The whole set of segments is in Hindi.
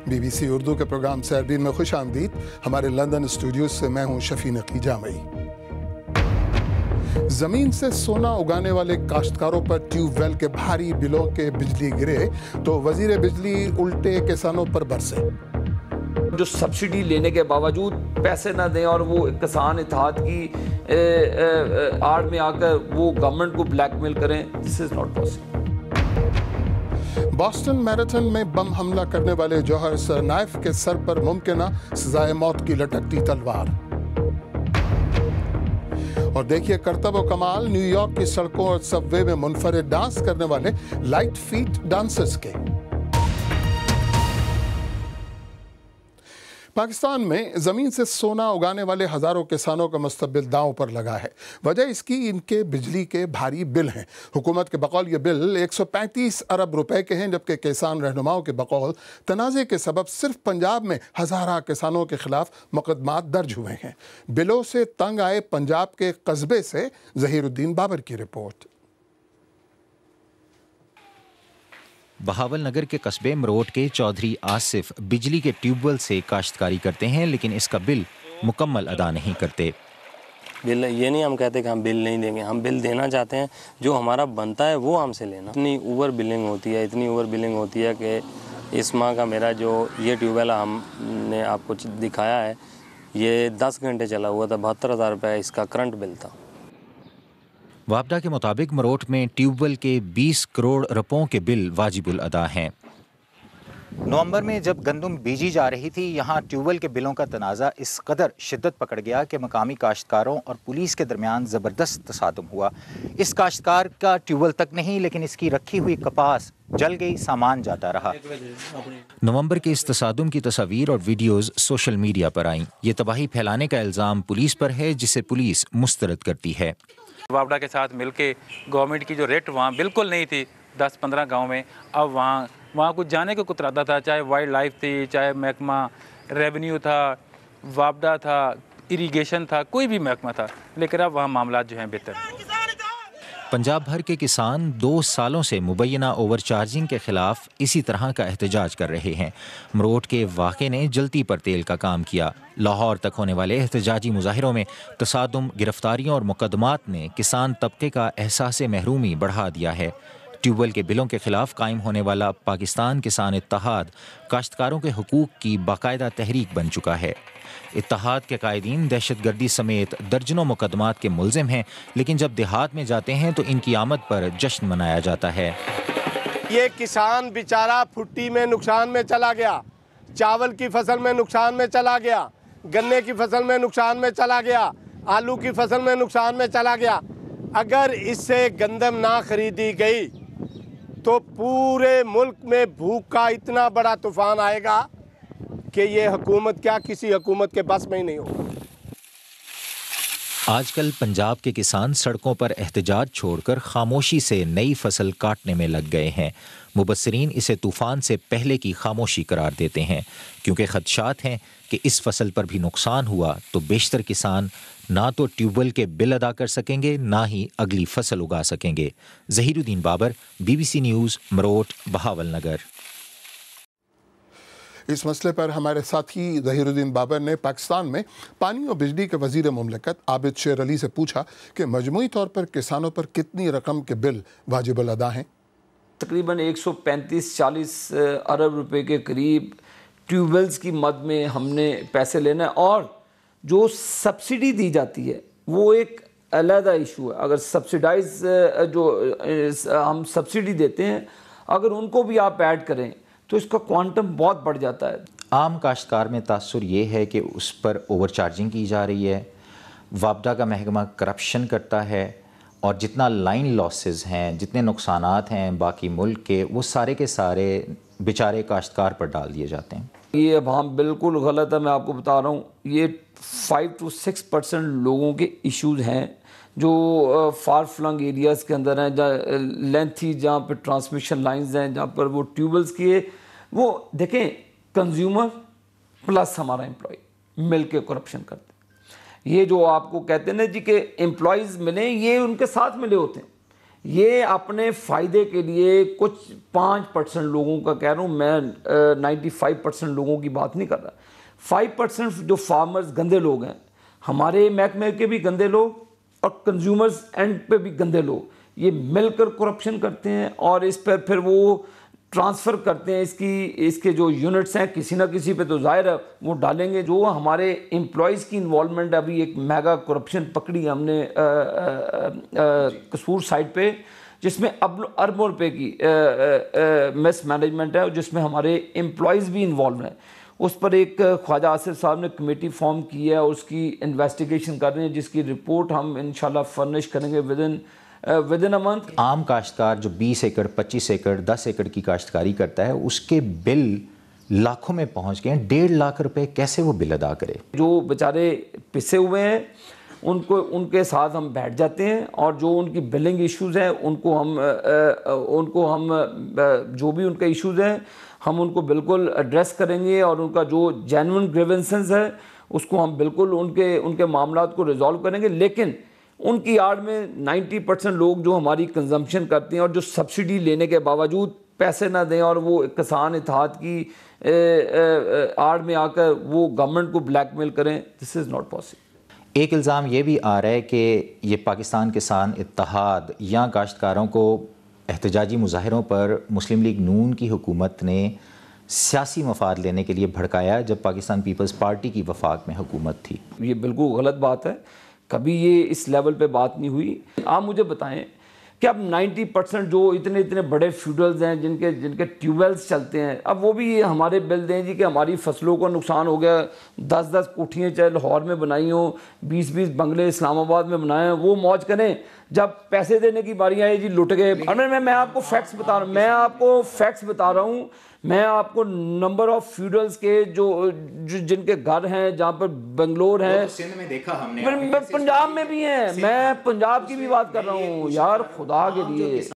BBC उर्दू के प्रोग्राम सैरबीन में खुश आमदीद। हमारे लंदन स्टूडियो से मैं हूं शफी नकी जामई। जमीन से सोना उगाने वाले काश्तकारों पर ट्यूबवेल के भारी बिलों के बिजली गिरे तो वजीर बिजली उल्टे किसानों पर बरसे। जो सब्सिडी लेने के बावजूद पैसे ना दें और वो किसान इत्तेहाद की आड़ में आकर वो गवर्नमेंट को ब्लैकमेल करें, this is not possible. Boston marathon में बम हमला करने वाले जौहर सरनाइफ के सर पर मुमकिना सजाए मौत की लटकती तलवार। और देखिए करतब व कमाल न्यूयॉर्क की सड़कों और सबवे में मुनफरिद डांस करने वाले लाइट फीट डांसर्स के। पाकिस्तान में जमीन से सोना उगाने वाले हजारों किसानों का मुस्तकबिल दांव पर लगा है। वजह इसकी इनके बिजली के भारी बिल हैं। हुकूमत के बकौल ये बिल 135 अरब रुपए के हैं, जबकि किसान रहनुमाओं के बकौल तनाज़े के सबब सिर्फ पंजाब में हजारा किसानों के खिलाफ मुकदमात दर्ज हुए हैं। बिलों से तंग आए पंजाब के कस्बे से ज़हीरुद्दीन बाबर की रिपोर्ट। बहावल नगर के कस्बे मरोट के चौधरी आसिफ बिजली के ट्यूबवेल से काश्तकारी करते हैं, लेकिन इसका बिल मुकम्मल अदा नहीं करते। बिल ये नहीं हम कहते कि हम बिल नहीं देंगे, हम बिल देना चाहते हैं, जो हमारा बनता है वो हमसे लेना। इतनी ओवर बिलिंग होती है, इतनी ओवर बिलिंग होती है कि इस माह का मेरा जो ये ट्यूबवेल हमने आपको दिखाया है, ये 10 घंटे चला हुआ था, 72,000 रुपये इसका करंट बिल था। वापडा के मुताबिक मरोट में ट्यूबवेल के 20 करोड़ रुपयों के बिल वाजिबुल अदा हैं। नवंबर में जब गंदम बीजी जा रही थी, यहाँ ट्यूबवेल के बिलों का तनाज़ा इस कदर शिद्दत पकड़ गया कि मकामी काश्तकारों और पुलिस के दरमियान ज़बरदस्त तसादुम हुआ। इस काश्तकार का ट्यूबवेल तक नहीं, लेकिन इसकी रखी हुई कपास जल गई, सामान जाता रहा। नवंबर के इस तसादुम की तस्वीर और वीडियोज़ सोशल मीडिया पर आईं। ये तबाही फैलाने का इल्ज़ाम पुलिस पर है, जिसे पुलिस मुस्तरद करती है। वापडा के साथ मिलके गवर्नमेंट की जो रेट वहाँ बिल्कुल नहीं थी 10-15 गांव में, अब वहाँ कुछ जाने को कुतराता था, चाहे वाइल्ड लाइफ थी, चाहे महकमा रेवेन्यू था, वापडा था, इरिगेशन था, कोई भी महकमा था, लेकिन अब वहाँ मामला जो हैं बेहतर हैं। पंजाब भर के किसान 2 सालों से मुबैना ओवरचार्जिंग के खिलाफ इसी तरह का एहतजाज कर रहे हैं। मरोट के वाक़े ने जलती पर तेल का काम किया। लाहौर तक होने वाले एहतजाजी मुजाहिरों में तसादुम, गिरफ्तारियों और मुकदमात ने किसान तबके का एहसास महरूमी बढ़ा दिया है। ट्यूबवेल के बिलों के खिलाफ कायम होने वाला पाकिस्तान किसान इत्तेहाद काश्तकारों के हुकूक की बाकायदा तहरीक बन चुका है। इत्तेहाद के कायदीन दहशतगर्दी समेत दर्जनों मुकदमात के मुल्जिम हैं, लेकिन जब देहात में जाते हैं तो इनकी आमद पर जश्न मनाया जाता है। ये किसान बेचारा फुट्टी में नुकसान में चला गया, चावल की फसल में नुकसान में चला गया, गन्ने की फसल में नुकसान में चला गया, आलू की फसल में नुकसान में चला गया। अगर इससे गंदम ना खरीदी गई तो पूरे मुल्क में भूख का इतना बड़ा तूफान आएगा कि ये हुकूमत क्या, किसी हुकूमत के बस में ही नहीं होगा। आजकल पंजाब के किसान सड़कों पर एहतजाज छोड़कर खामोशी से नई फसल काटने में लग गए हैं। मुबस्सिरीन इसे तूफान से पहले की खामोशी करार देते हैं, क्योंकि खदशात हैं कि इस फसल पर भी नुकसान हुआ तो बेशतर किसान ना तो ट्यूबवेल के बिल अदा कर सकेंगे, ना ही अगली फसल उगा सकेंगे। ज़हीरुद्दीन बाबर, BBC न्यूज़, मरोट, बहावल नगर। इस मसले पर हमारे साथी ज़हीरुद्दीन बाबर ने पाकिस्तान में पानी और बिजली के वज़ीर मुमलिकत आबिद शेर अली से पूछा कि मजमूई तौर पर किसानों पर कितनी रकम के बिल वाजिबुल अदा हैं। तकरीबन 135-40 अरब रुपए के करीब ट्यूबवेल्स की मद में हमने पैसे लेना है, और जो सब्सिडी दी जाती है वो एक अलहदा इशू है। अगर सब्सिडाइज जो हम सब्सिडी देते हैं, अगर उनको भी आप ऐड करें तो इसका क्वांटम बहुत बढ़ जाता है। आम काश्तकार में तासुर ये है कि उस पर ओवरचार्जिंग की जा रही है, वापडा का महकमा करप्शन करता है, और जितना लाइन लॉसेस हैं, जितने नुकसानात हैं बाकी मुल्क के, वो सारे के सारे बेचारे काश्तकार पर डाल दिए जाते हैं। ये अब हम बिल्कुल गलत है, मैं आपको बता रहा हूँ। ये 5 से 6% लोगों के इश्यूज हैं जो फार फ्लंग एरियाज़ के अंदर हैं, जहाँ लेंथी, जहाँ पर ट्रांसमिशन लाइंस हैं, जहाँ पर वो ट्यूबवेल्स की वो देखें, कंज्यूमर प्लस हमारा एम्प्लॉय मिल के करप्शन करते हैं। ये जो आपको कहते हैं ना जी कि एम्प्लॉयज़ मिले, ये उनके साथ मिले होते हैं। ये अपने फ़ायदे के लिए कुछ 5% लोगों का कह रहा हूँ मैं, 95% लोगों की बात नहीं कर रहा। 5% जो फार्मर्स गंदे लोग हैं, हमारे महकमे के भी गंदे लोग और कंज्यूमर्स एंड पे भी गंदे लोग, ये मिलकर करप्शन करते हैं और इस पर फिर वो ट्रांसफ़र करते हैं इसके जो यूनिट्स हैं किसी ना किसी पे, तो जाहिर है वो डालेंगे। जो हमारे एम्प्लॉयज़ की इन्वॉल्वमेंट, अभी एक मेगा करप्शन पकड़ी हमने कसूर साइड पे, जिसमें अब अरबों रुपए की मिस मैनेजमेंट है और जिसमें हमारे एम्प्लॉयज़ भी इन्वॉल्व हैं। उस पर एक ख्वाजा आसिफ साहब ने कमेटी फॉर्म की है, उसकी इन्वेस्टिगेशन कर रहे हैं, जिसकी रिपोर्ट हम इंशाल्लाह फर्निश करेंगे विद इन अ मंथ। आम काश्तकार जो 20 एकड़ 25 एकड़ 10 एकड़ की काश्तकारी करता है, उसके बिल लाखों में पहुंच गए हैं। 1.5 लाख रुपए कैसे वो बिल अदा करे? जो बेचारे पिसे हुए हैं उनके साथ हम बैठ जाते हैं और जो उनकी बिलिंग इश्यूज़ हैं उनको हम जो भी उनके इश्यूज़ हैं हम उनको बिल्कुल एड्रेस करेंगे और उनका जो जेन्युइन ग्रीवेंसेस है उसको हम बिल्कुल उनके मामलात को रिजॉल्व करेंगे। लेकिन उनकी आड़ में 90% लोग जो हमारी कंजम्पशन करते हैं और जो सब्सिडी लेने के बावजूद पैसे ना दें और वो किसान इत्तेहाद की आड़ में आकर वो गवर्नमेंट को ब्लैकमेल करें, दिस इज़ नॉट पॉसिबल। एक इल्ज़ाम ये भी आ रहा है कि ये पाकिस्तान किसान इत्तेहाद या काश्तकारों को एहतजाजी मुजाहिरों पर मुस्लिम लीग नून की हुकूमत ने सियासी मफाद लेने के लिए भड़काया जब पाकिस्तान पीपल्स पार्टी की वफाक में हुकूमत थी। ये बिल्कुल गलत बात है, कभी ये इस लेवल पे बात नहीं हुई। आप मुझे बताएं कि अब 90% जो इतने बड़े फ्यूडल्स हैं जिनके ट्यूबवेल्स चलते हैं, अब वो भी ये हमारे बिल दें जी कि हमारी फसलों को नुकसान हो गया, 10-10 कोठियाँ चाहे लाहौर में बनाई हों, 20-20 बंगले इस्लामाबाद में बनाए हों, वो मौज करें। जब पैसे देने की बारी आई जी लुट गए। मैं आपको फैक्ट्स बता रहा हूँ, मैं आपको नंबर ऑफ फ्यूडल्स के जो जिनके घर हैं जहाँ पर बंगलोर हैं, तो सिंध में देखा हमने, पंजाब में भी हैं, मैं पंजाब की भी बात कर रहा हूँ यार, खुदा के लिए।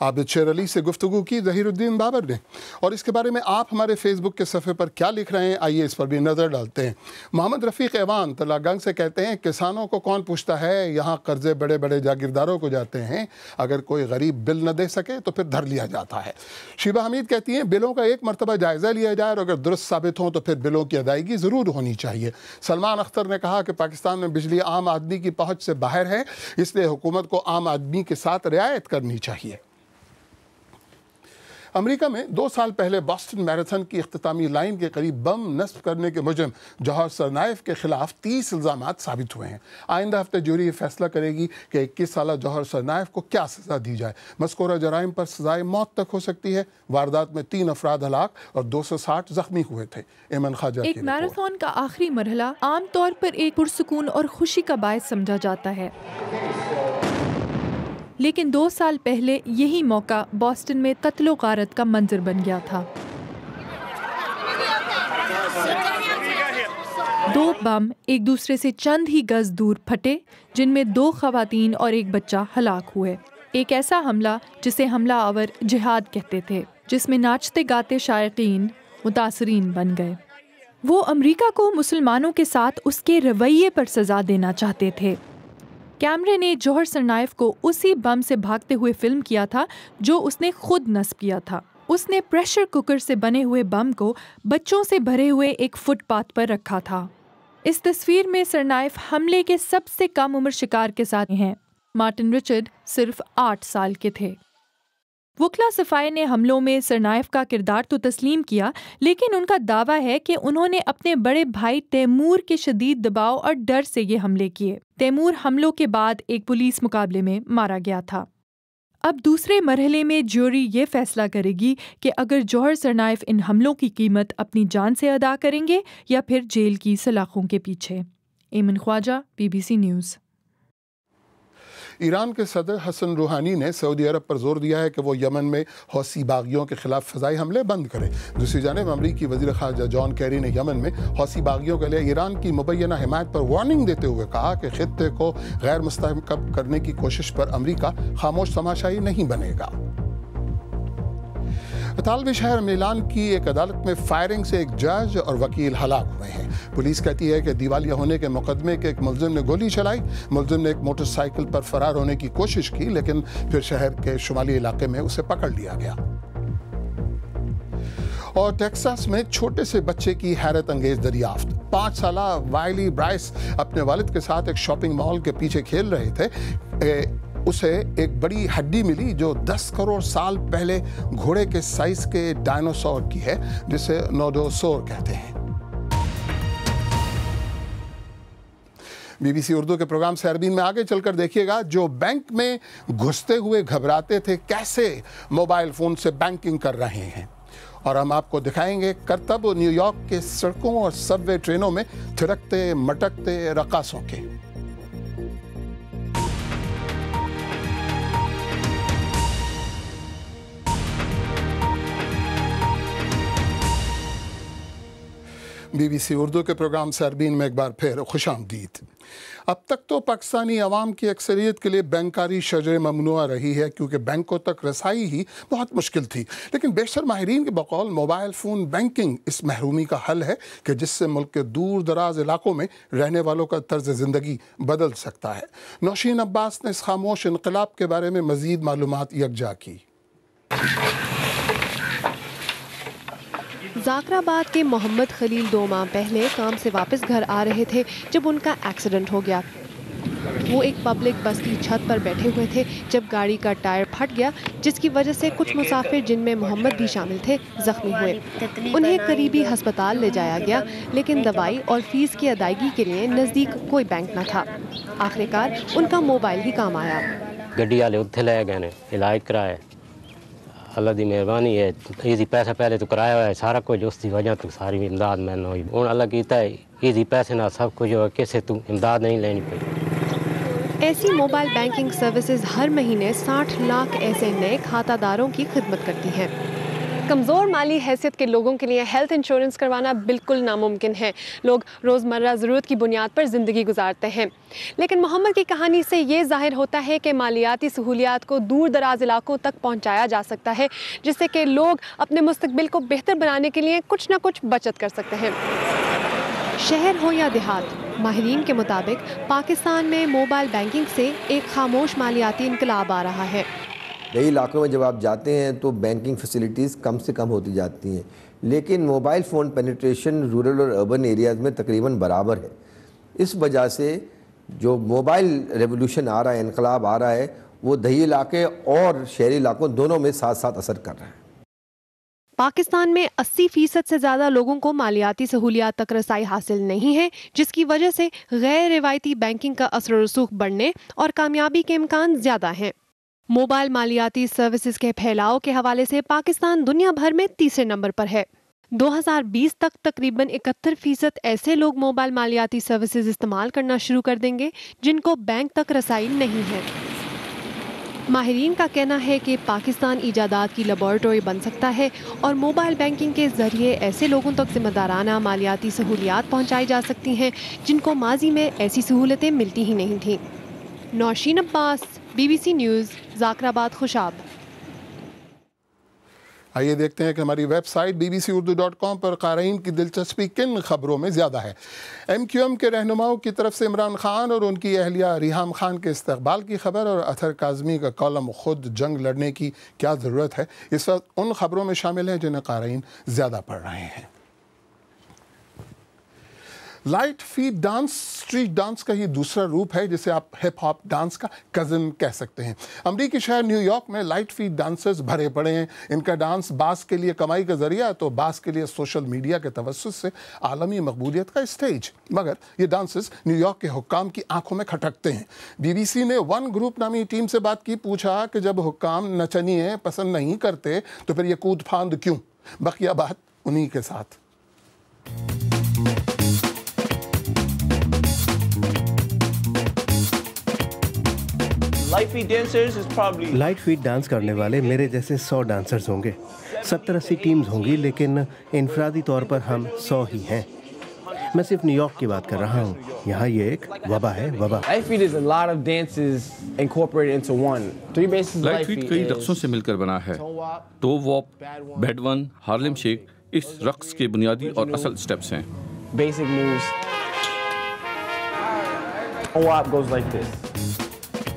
आबिद शेर अली से गुफ्तगू की ज़हीरुद्दीन बाबर ने। और इसके बारे में आप हमारे फेसबुक के सफ़े पर क्या लिख रहे हैं, आइए इस पर भी नज़र डालते हैं। मोहम्मद रफ़ीक ऐवान तलागंग से कहते हैं, किसानों को कौन पूछता है, यहाँ कर्जे बड़े बड़े जागीरदारों को जाते हैं, अगर कोई गरीब बिल न दे सके तो फिर धर लिया जाता है। शीबा हमीद कहती हैं, बिलों का एक मरतबा जायज़ा लिया जाए और अगर दुरुस्त साबित हों तो फिर बिलों की अदायगी ज़रूर होनी चाहिए। सलमान अख्तर ने कहा कि पाकिस्तान में बिजली आम आदमी की पहुँच से बाहर है, इसलिए हुकूमत को आम आदमी के साथ रियायत करनी चाहिए। अमेरिका में 2 साल पहले बॉस्टन मैराथन की इख्तितामी लाइन के करीब बम नस्ब करने के मुजरिम जौहर सरनाइफ के खिलाफ 30 इल्ज़ामात साबित हुए हैं। आइंदा हफ्ते जूरी ये फैसला करेगी कि 21 साला जौहर सरनाइफ को क्या सज़ा दी जाए। मज़कूरा जराइम पर सज़ाए मौत तक हो सकती है। वारदात में 3 अफराद हलाक और 260 जख्मी हुए थे। एमन ख्वाजा। एक मैराथन का आखिरी मरहला आमतौर पर एक पुरसुकून और खुशी का बायस समझा जाता है, लेकिन 2 साल पहले यही मौका बॉस्टन में कत्लो गारत का मंजर बन गया था। 2 बम एक दूसरे से चंद ही गज दूर फटे, जिनमें 2 खवातीन और एक बच्चा हलाक हुए। एक ऐसा हमला जिसे हमला आवर जिहाद कहते थे, जिसमें नाचते गाते शायकीन मुतासरीन बन गए। वो अमेरिका को मुसलमानों के साथ उसके रवैये पर सज़ा देना चाहते थे। कैमरे ने जौहर सरनाइफ को उसी बम से भागते हुए फिल्म किया था जो उसने खुद नस्ब किया था। उसने प्रेशर कुकर से बने हुए बम को बच्चों से भरे हुए एक फुटपाथ पर रखा था। इस तस्वीर में सरनाइफ हमले के सबसे कम उम्र शिकार के साथ हैं। मार्टिन रिचर्ड सिर्फ 8 साल के थे। वकला सफ़ाई ने हमलों में सरनाइफ का किरदार तो तस्लीम किया, लेकिन उनका दावा है कि उन्होंने अपने बड़े भाई तैमूर के शदीद दबाव और डर से ये हमले किए। तैमूर हमलों के बाद एक पुलिस मुकाबले में मारा गया था। अब दूसरे मरहले में ज्यूरी ये फैसला करेगी कि अगर जौहर सरनाइफ इन हमलों की कीमत अपनी जान से अदा करेंगे या फिर जेल की सलाखों के पीछे। एमन ख्वाजा, BBC न्यूज़। ईरान के सदर हसन रूहानी ने सऊदी अरब पर जोर दिया है कि वो यमन में हौसी बागियों के खिलाफ फ़ज़ाई हमले बंद करे। दूसरी जानिब अमरीकी वज़ीर ख़ारजा जॉन कैरी ने यमन में हौसी बागियों के लिए ईरान की मुबैना हिमायत पर वार्निंग देते हुए कहा कि खित्ते को गैर मुस्तहकम करने की कोशिश पर अमरीका खामोश तमाशाई नहीं बनेगा। इतालवी शहर मिलान की एक अदालत में फायरिंग से एक जज और वकील हलाक हुए हैं। पुलिस कहती है कि दिवालिया होने के मुकदमे के एक मुलजिम ने गोली चलाई। मुलजिम ने एक मोटरसाइकिल पर फरार होने की कोशिश की, लेकिन फिर शहर के शुमाली इलाके में उसे पकड़ लिया गया। और टेक्सास में छोटे से बच्चे की हैरत अंगेज दरियाफ्त। 5 साला वाइली ब्राइस अपने वालिद के साथ एक शॉपिंग मॉल के पीछे खेल रहे थे। उसे एक बड़ी हड्डी मिली जो 10 करोड़ साल पहले घोड़े के साइज के डायनासोर की है, जिसे नोडोसोर कहते हैं। बीबीसी उर्दू के प्रोग्राम से अरबी में आगे चलकर देखिएगा, जो बैंक में घुसते हुए घबराते थे कैसे मोबाइल फोन से बैंकिंग कर रहे हैं। और हम आपको दिखाएंगे करतब न्यूयॉर्क के सड़कों और सबवे ट्रेनों में थिरकते मटकते रकासों के। बीबीसी उर्दू के प्रोग्राम से अरबीन में एक बार फिर खुशामदीद। अब तक तो पाकिस्तानी अवाम की अक्सरियत के लिए बैंकारी शजर ममनुआ रही है, क्योंकि बैंकों तक रसाई ही बहुत मुश्किल थी। लेकिन बेशतर माहिरीन के बकौल मोबाइल फ़ोन बैंकिंग इस महरूमी का हल है कि जिससे मुल्क के दूर दराज इलाकों में रहने वालों का तर्ज ज़िंदगी बदल सकता है। नौशीन अब्बास ने इस खामोश इनकलाब के बारे में मज़ीद मालूमात यकजा की। जाकराबाद के मोहम्मद खलील 2 माह पहले काम से वापस घर आ रहे थे जब उनका एक्सीडेंट हो गया। वो एक पब्लिक बस की छत पर बैठे हुए थे जब गाड़ी का टायर फट गया, जिसकी वजह से कुछ मुसाफिर, जिनमें मोहम्मद भी शामिल थे, जख्मी हुए। उन्हें करीबी हस्पताल ले जाया गया, लेकिन दवाई और फीस की अदायगी के लिए नज़दीक कोई बैंक न था। आखिरकार उनका मोबाइल ही काम आया। गड्डी वाले उत्थे ले गए ने, इलाज कराया। अल्लाह की मेहरबानी है, इसी पैसा पहले तो कराया हुआ है, सारा कुछ उसकी वजह तो सारी इमदाद मैंने हुई। हूँ अल्लाह कीता है, इसी पैसे ना सब कुछ हो, किसी तू इमदाद नहीं लेनी पड़ी। ऐसी मोबाइल बैंकिंग सर्विसेज हर महीने 60 लाख ऐसे नए खातादारों की खिदमत करती हैं। कमज़ोर माली हैसियत के लोगों के लिए हेल्थ इंश्योरेंस करवाना बिल्कुल नामुमकिन है। लोग रोज़मर्रा ज़रूरत की बुनियाद पर ज़िंदगी गुजारते हैं, लेकिन मोहम्मद की कहानी से ये ज़ाहिर होता है कि मालियाती सहूलियात को दूर दराज इलाकों तक पहुँचाया जा सकता है, जिससे कि लोग अपने मुस्तकबिल को बेहतर बनाने के लिए कुछ ना कुछ बचत कर सकते हैं। शहर हो या देहात, माहिरीन के मुताबिक पाकिस्तान में मोबाइल बैंकिंग से एक खामोश मालियाती इनकलाब आ रहा है। कई इलाकों में जब आप जाते हैं तो बैंकिंग फैसिलिटीज़ कम से कम होती जाती हैं, लेकिन मोबाइल फ़ोन पेनिट्रेशन रूरल और अर्बन एरियाज़ में तकरीबन बराबर है। इस वजह से जो मोबाइल रेवोल्यूशन आ रहा है, इनकलाब आ रहा है, वो दही इलाके और शहरी इलाकों दोनों में साथ साथ असर कर रहा है। पाकिस्तान में 80% से ज़्यादा लोगों को मालियाती सहूलियात तक रसाई हासिल नहीं है, जिसकी वजह से गैर रिवायती बैंकिंग का असर और रसूख बढ़ने और कामयाबी के इम्कान ज़्यादा हैं। मोबाइल मालियाती सर्विसेज के फैलाव के हवाले से पाकिस्तान दुनिया भर में तीसरे नंबर पर है। 2020 तक तकरीबन 71% ऐसे लोग मोबाइल मालियाती सर्विसेज इस्तेमाल करना शुरू कर देंगे जिनको बैंक तक रसाई नहीं है। माहिरीन का कहना है कि पाकिस्तान ईजादात की लेबॉरेटरी बन सकता है और मोबाइल बैंकिंग के ज़रिए ऐसे लोगों तक जिम्मेदाराना मालियाती सहूलियात पहुँचाई जा सकती हैं जिनको माजी में ऐसी सहूलतें मिलती ही नहीं थीं। Nausheen Abbas, BBC news, Jakrabad, Khushab. आइए देखते हैं कि हमारी वेबसाइट bbcurdu.com पर क़ारीन की दिलचस्पी किन खबरों में ज़्यादा है। MQM के रहनुमाओं की तरफ से इमरान खान और उनकी अहलिया रिहाम खान के इस्तकबाल की खबर और अतहर काज़मी का कॉलम खुद जंग लड़ने की क्या ज़रूरत है, इस वक्त उन खबरों में शामिल हैं जिन्हें क़ारीन ज़्यादा पढ़ रहे हैं। Light feet dance street dance का ही दूसरा रूप है, जिसे आप हिप हॉप डांस का कज़न कह सकते हैं। अमरीकी शहर न्यूयॉर्क में लाइट फीट डांसर्स भरे पड़े हैं। इनका डांस बास के लिए कमाई का जरिया तो बास के लिए सोशल मीडिया के तवस्सुस से आलमी मकबूलियत का स्टेज। मगर ये डांसर्स न्यूयॉर्क के हुक्काम की आंखों में खटकते हैं। बीबीसी ने वन ग्रुप नामी टीम से बात की, पूछा कि जब हुक्काम नचनिए पसंद नहीं करते तो फिर ये कूद फांद क्यों। बकिया बात उन्हीं के साथ। लाइट फीट डांस करने वाले मेरे जैसे 100 डांसर्स होंगे, 70-80 टीम्स होंगी, लेकिन इनफरादी तौर पर हम 100 ही हैं। मैं सिर्फ न्यूयॉर्क की बात कर रहा हूँ। यहाँ ये एक वबा है, वबा। लाइट फीट कई रक्सों से मिलकर बना है। टो वॉप, बैडवन, हार्लेम शेक इस रक्स के बुनियादी और असल स्टेप्स हैं। Basic moves. Toe-wop goes like this.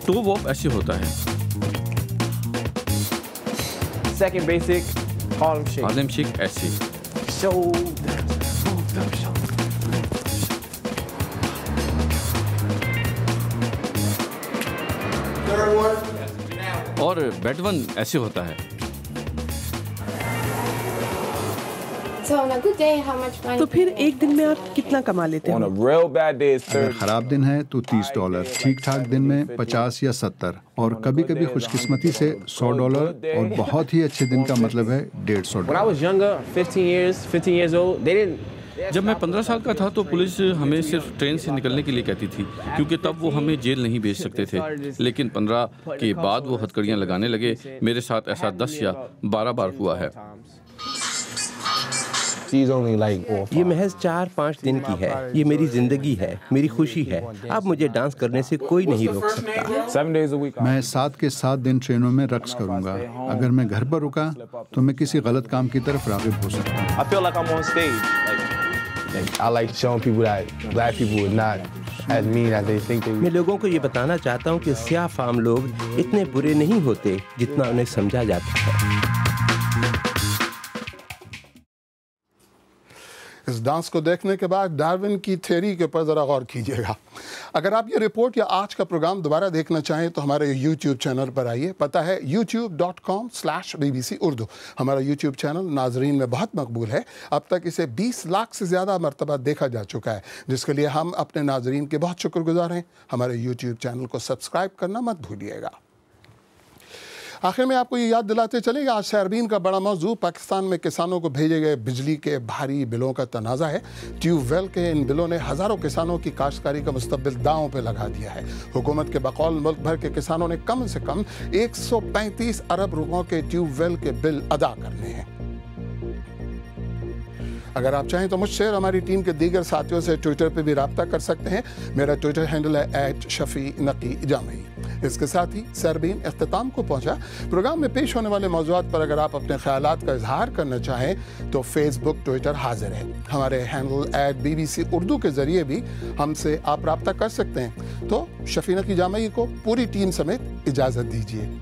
Toe wop ऐसे होता है। Second basic, Harlem Shake. Harlem shake ऐसे। Shoulders, moved up shoulders. Third one. और बैडवन ऐसे होता है। तो फिर एक दिन में आप कितना कमा लेते हैं? अगर खराब दिन है तो $30, ठीक ठाक दिन में 50 या 70, और कभी कभी खुशकिस्मती से $100, और बहुत ही अच्छे दिन का मतलब है $150। जब मैं 15 साल का था तो पुलिस हमें सिर्फ ट्रेन से निकलने के लिए कहती थी, क्योंकि तब वो हमें जेल नहीं भेज सकते थे। लेकिन 15 के बाद वो हथकड़ियाँ लगाने लगे। मेरे साथ ऐसा 10 या 12 बार हुआ है। ये महज 4-5 दिन की है। ये मेरी जिंदगी है, मेरी खुशी है। अब मुझे डांस करने से कोई नहीं रोक सकता। मैं 7 के 7 दिन ट्रेनों में रक्स करूंगा। अगर मैं घर पर रुका तो मैं किसी गलत काम की तरफ राग़िब हो सकता हूँ। मैं लोगों को ये बताना चाहता हूँ कि स्याह फार्म लोग इतने बुरे नहीं होते जितना उन्हें समझा जाता है। इस डांस को देखने के बाद डार्विन की थ्योरी के ऊपर ज़रा गौर कीजिएगा। अगर आप ये रिपोर्ट या आज का प्रोग्राम दोबारा देखना चाहें तो हमारे YouTube चैनल पर आइए। पता है youtube.com/BBC उर्दू। हमारा YouTube चैनल नाजरीन में बहुत मकबूल है। अब तक इसे 20 लाख से ज़्यादा मरतबा देखा जा चुका है, जिसके लिए हम अपने नाजरीन के बहुत शुक्रगुजार हैं। हमारे YouTube चैनल को सब्सक्राइब करना मत भूलिएगा। आखिर में आपको ये याद दिलाते चलेगा, आज सार्बिन का बड़ा मौजू पाकिस्तान में किसानों को भेजे गए बिजली के भारी बिलों का तनाज़ा है। ट्यूबवेल के इन बिलों ने हज़ारों किसानों की काश्तकारी का मुस्तक़बिल दांव पे लगा दिया है। हुकूमत के बकौल मुल्क भर के किसानों ने कम से कम 135 अरब रुपयों के ट्यूबवेल के बिल अदा करने हैं। अगर आप चाहें तो मुझसे और हमारी टीम के दीगर साथियों से ट्विटर पर भी रब्ता कर सकते हैं। मेरा ट्विटर हैंडल है @शफीनकी-जामई। इसके साथ ही सार्बिन इख्तिताम को पहुंचा। प्रोग्राम में पेश होने वाले मौज़ूआत पर अगर आप अपने ख्यालात का इजहार करना चाहें तो फेसबुक, ट्विटर हाजिर है। हमारे हैंडल @BBC उर्दू के ज़रिए भी हमसे आप रब्ता कर सकते हैं। तो शफीनकी-जामई को पूरी टीम समेत इजाज़त दीजिए।